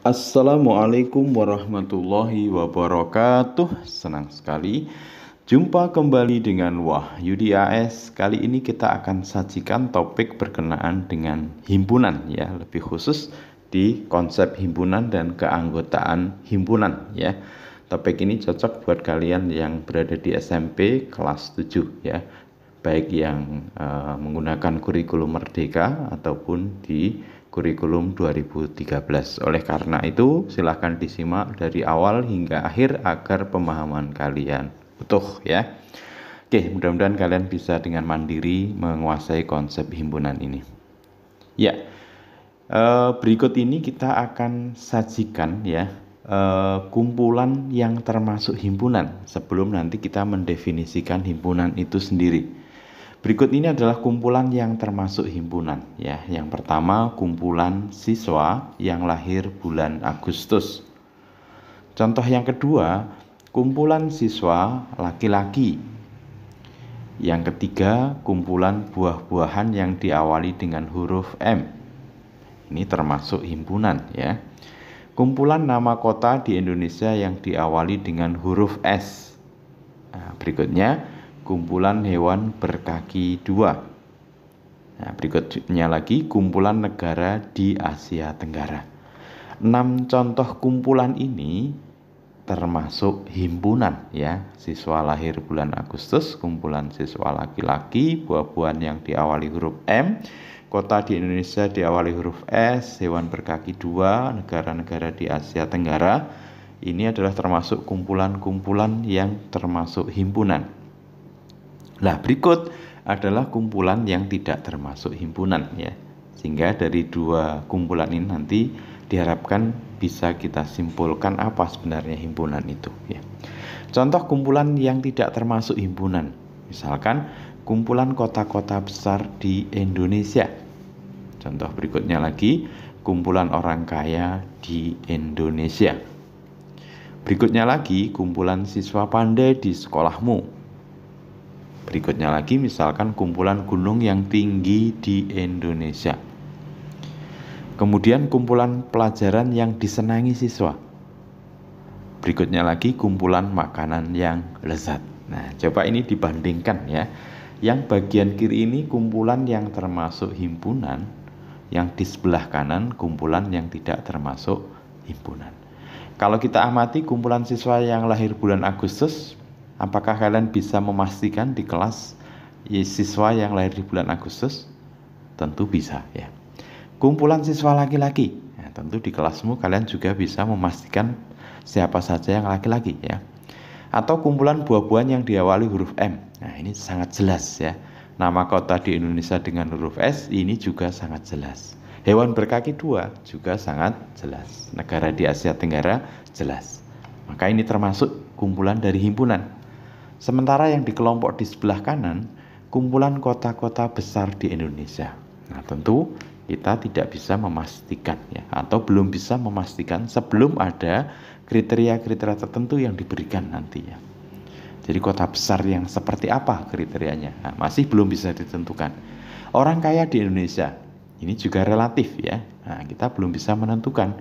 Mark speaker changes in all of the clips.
Speaker 1: Assalamualaikum warahmatullahi wabarakatuh. Senang sekali jumpa kembali dengan Wahyu di AS. Kali ini kita akan sajikan topik berkenaan dengan himpunan ya, lebih khusus di konsep himpunan dan keanggotaan himpunan ya. Topik ini cocok buat kalian yang berada di SMP kelas 7 ya, baik yang menggunakan kurikulum Merdeka ataupun di kurikulum 2013. Oleh karena itu, silahkan disimak dari awal hingga akhir agar pemahaman kalian utuh ya. Oke, mudah-mudahan kalian bisa dengan mandiri menguasai konsep himpunan ini. Ya, berikut ini kita akan sajikan ya kumpulan yang termasuk himpunan sebelum nanti kita mendefinisikan himpunan itu sendiri. Berikut ini adalah kumpulan yang termasuk himpunan ya. Yang pertama, kumpulan siswa yang lahir bulan Agustus. Contoh yang kedua, kumpulan siswa laki-laki. Yang ketiga, kumpulan buah-buahan yang diawali dengan huruf M. Ini termasuk himpunan ya. Kumpulan nama kota di Indonesia yang diawali dengan huruf S. Nah, berikutnya kumpulan hewan berkaki dua. Nah, berikutnya lagi kumpulan negara di Asia Tenggara. 6 contoh kumpulan ini termasuk himpunan ya. Siswa lahir bulan Agustus, kumpulan siswa laki-laki, buah-buahan yang diawali huruf M, kota di Indonesia diawali huruf S, hewan berkaki dua, negara-negara di Asia Tenggara. Ini adalah termasuk kumpulan-kumpulan yang termasuk himpunan. Nah, berikut adalah kumpulan yang tidak termasuk himpunan ya. Sehingga dari dua kumpulan ini nanti diharapkan bisa kita simpulkan apa sebenarnya himpunan itu ya. Contoh kumpulan yang tidak termasuk himpunan. Misalkan kumpulan kota-kota besar di Indonesia. Contoh berikutnya lagi, kumpulan orang kaya di Indonesia. Berikutnya lagi, kumpulan siswa pandai di sekolahmu. Berikutnya lagi misalkan kumpulan gunung yang tinggi di Indonesia. Kemudian kumpulan pelajaran yang disenangi siswa. Berikutnya lagi kumpulan makanan yang lezat. Nah, coba ini dibandingkan ya. Yang bagian kiri ini kumpulan yang termasuk himpunan, yang di sebelah kanan kumpulan yang tidak termasuk himpunan. Kalau kita amati kumpulan siswa yang lahir bulan Agustus, apakah kalian bisa memastikan di kelas siswa yang lahir di bulan Agustus? Tentu bisa ya. Kumpulan siswa laki-laki, ya, tentu di kelasmu kalian juga bisa memastikan siapa saja yang laki-laki ya. Atau kumpulan buah-buahan yang diawali huruf M. Nah, ini sangat jelas ya. Nama kota di Indonesia dengan huruf S ini juga sangat jelas. Hewan berkaki dua juga sangat jelas. Negara di Asia Tenggara jelas. Maka ini termasuk kumpulan dari himpunan. Sementara yang di kelompok di sebelah kanan, kumpulan kota-kota besar di Indonesia. Nah, tentu kita tidak bisa memastikan ya, atau belum bisa memastikan sebelum ada kriteria-kriteria tertentu yang diberikan nantinya. Jadi kota besar yang seperti apa kriterianya? Nah, masih belum bisa ditentukan. Orang kaya di Indonesia, ini juga relatif ya. Nah, kita belum bisa menentukan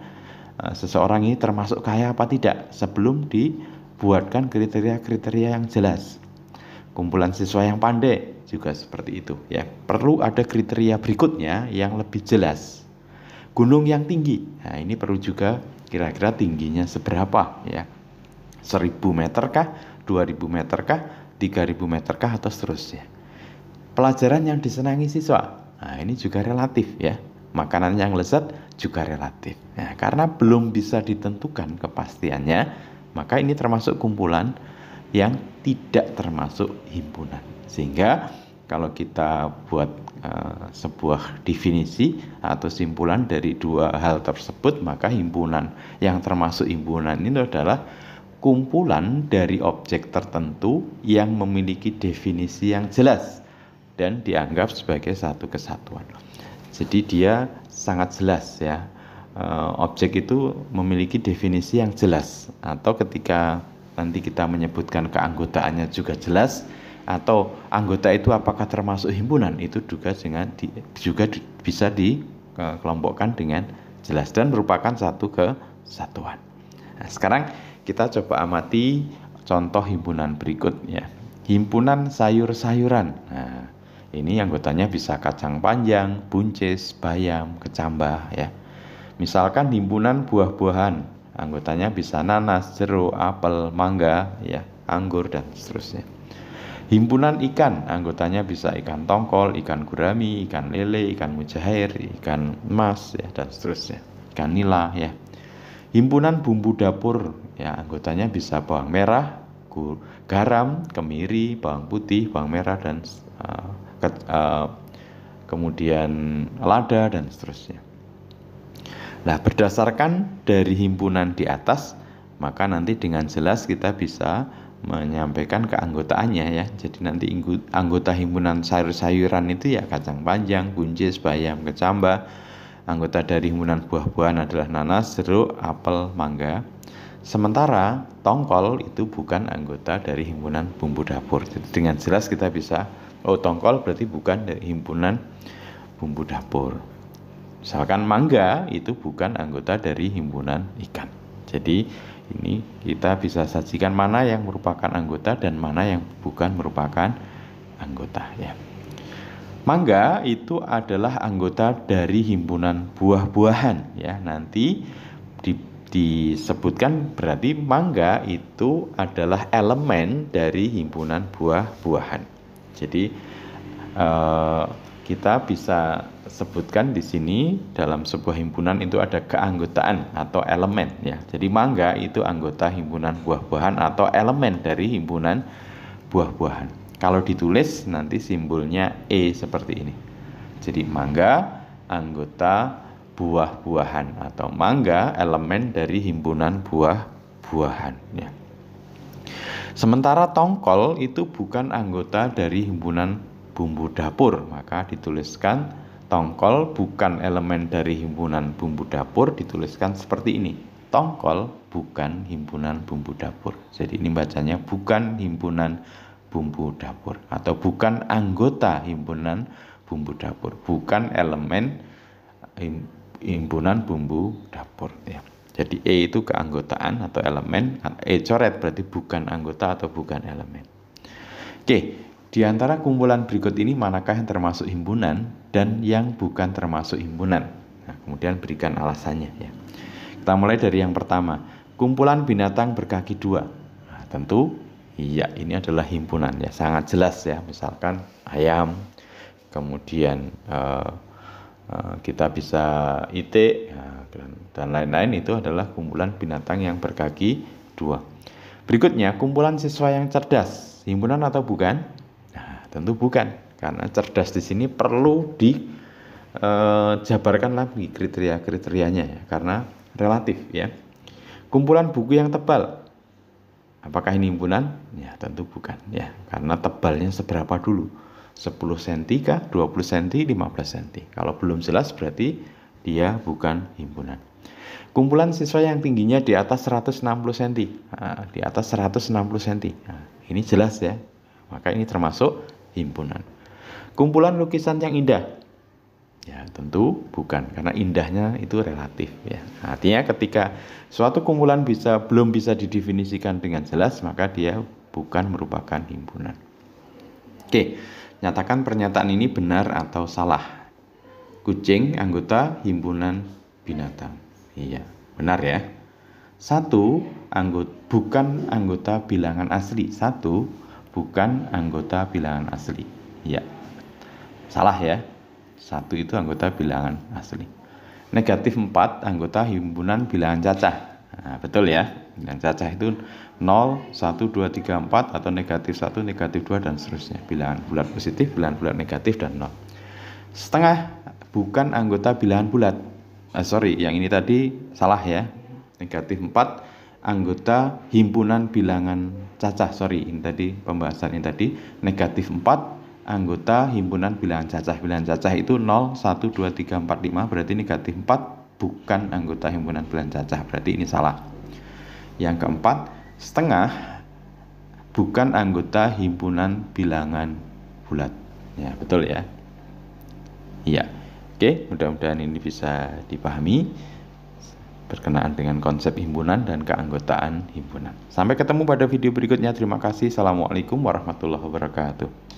Speaker 1: seseorang ini termasuk kaya apa tidak sebelum dibuatkan kriteria-kriteria yang jelas. Kumpulan siswa yang pandai juga seperti itu ya. Perlu ada kriteria berikutnya yang lebih jelas. Gunung yang tinggi. Nah, ini perlu juga kira-kira tingginya seberapa ya. 1000 meter kah, 2000 meter kah, 3000 meter kah atau seterusnya. Pelajaran yang disenangi siswa. Nah, ini juga relatif ya. Makanan yang lezat juga relatif. Nah, karena belum bisa ditentukan kepastiannya, maka ini termasuk kumpulan yang tidak termasuk himpunan. Sehingga kalau kita buat sebuah definisi atau simpulan dari dua hal tersebut, maka himpunan yang termasuk himpunan ini adalah kumpulan dari objek tertentu yang memiliki definisi yang jelas dan dianggap sebagai satu kesatuan. Jadi dia sangat jelas ya. Objek itu memiliki definisi yang jelas, atau ketika nanti kita menyebutkan keanggotaannya juga jelas, atau anggota itu apakah termasuk himpunan, itu juga bisa dikelompokkan dengan jelas dan merupakan satu satuan. Nah, sekarang kita coba amati contoh himpunan berikutnya. Himpunan sayur-sayuran. Nah, ini anggotanya bisa kacang panjang, buncis, bayam, kecambah ya. Misalkan himpunan buah-buahan, anggotanya bisa nanas, jeruk, apel, mangga ya, anggur dan seterusnya. Himpunan ikan, anggotanya bisa ikan tongkol, ikan gurami, ikan lele, ikan mujair, ikan emas ya dan seterusnya. Ikan nila ya. Himpunan bumbu dapur, ya anggotanya bisa bawang merah, garam, kemiri, bawang putih, bawang merah dan kemudian lada dan seterusnya. Nah, berdasarkan dari himpunan di atas, maka nanti dengan jelas kita bisa menyampaikan keanggotaannya ya. Jadi nanti anggota himpunan sayur-sayuran itu ya kacang panjang, buncis, bayam, kecambah. Anggota dari himpunan buah-buahan adalah nanas, jeruk, apel, mangga. Sementara tongkol itu bukan anggota dari himpunan bumbu dapur. Jadi dengan jelas kita bisa, oh tongkol berarti bukan dari himpunan bumbu dapur. Misalkan mangga itu bukan anggota dari himpunan ikan. Jadi ini kita bisa sajikan mana yang merupakan anggota dan mana yang bukan merupakan anggota ya. Mangga itu adalah anggota dari himpunan buah-buahan ya. Nanti disebutkan berarti mangga itu adalah elemen dari himpunan buah-buahan. Jadi kita bisa sebutkan di sini dalam sebuah himpunan itu ada keanggotaan atau elemen ya. Jadi mangga itu anggota himpunan buah-buahan atau elemen dari himpunan buah-buahan. Kalau ditulis nanti simbolnya E seperti ini. Jadi mangga anggota buah-buahan atau mangga elemen dari himpunan buah-buahan ya. Sementara tongkol itu bukan anggota dari himpunan bumbu dapur, maka dituliskan tongkol bukan elemen dari himpunan bumbu dapur, dituliskan seperti ini. Tongkol bukan himpunan bumbu dapur. Jadi ini bacanya bukan himpunan bumbu dapur atau bukan anggota himpunan bumbu dapur, bukan elemen himpunan bumbu dapur ya. Jadi E itu keanggotaan atau elemen, E coret berarti bukan anggota atau bukan elemen. Oke, di antara kumpulan berikut ini manakah yang termasuk himpunan dan yang bukan termasuk himpunan? Nah, kemudian berikan alasannya ya. Kita mulai dari yang pertama, kumpulan binatang berkaki dua. Nah, tentu iya ini adalah himpunan ya, sangat jelas ya. Misalkan ayam, kemudian kita bisa itik dan lain-lain, itu adalah kumpulan binatang yang berkaki dua. Berikutnya kumpulan siswa yang cerdas, himpunan atau bukan? Nah, tentu bukan, karena cerdas di sini perlu dijabarkan lagi kriteria-kriterianya ya, karena relatif ya. Kumpulan buku yang tebal, apakah ini himpunan? Ya tentu bukan ya, karena tebalnya seberapa dulu? 10 cm kah? 20 cm? 15 cm? Kalau belum jelas berarti dia bukan himpunan. Kumpulan siswa yang tingginya di atas 160 cm. Nah, di atas 160 cm. Nah, ini jelas ya. Maka ini termasuk himpunan. Kumpulan lukisan yang indah. Ya, tentu bukan, karena indahnya itu relatif ya. Artinya ketika suatu kumpulan belum bisa didefinisikan dengan jelas, maka dia bukan merupakan himpunan. Oke, nyatakan pernyataan ini benar atau salah. Kucing anggota himpunan binatang. Iya, benar ya. 1 bukan anggota bilangan asli. 1 bukan anggota bilangan asli. Iya. Salah ya. 1 itu anggota bilangan asli. Negatif 4 anggota himpunan bilangan cacah. Nah, betul ya. Bilangan cacah itu 0, 1, 2, 3, 4 atau negatif 1, negatif 2 dan seterusnya. Bilangan bulat positif, bilangan bulat negatif dan 0. Setengah bukan anggota bilangan bulat. Yang ini tadi salah ya. Negatif 4 anggota himpunan bilangan cacah. Ini tadi pembahasan ini tadi. Negatif 4 anggota himpunan bilangan cacah. Bilangan cacah itu 0, 1, 2, 3, 4, 5. Berarti negatif 4 bukan anggota himpunan bilangan cacah. Berarti ini salah. Yang keempat, setengah bukan anggota himpunan bilangan bulat. Ya, betul ya. Iya. Oke, mudah-mudahan ini bisa dipahami. berkenaan dengan konsep himpunan dan keanggotaan himpunan. Sampai ketemu pada video berikutnya. Terima kasih. Assalamualaikum warahmatullahi wabarakatuh.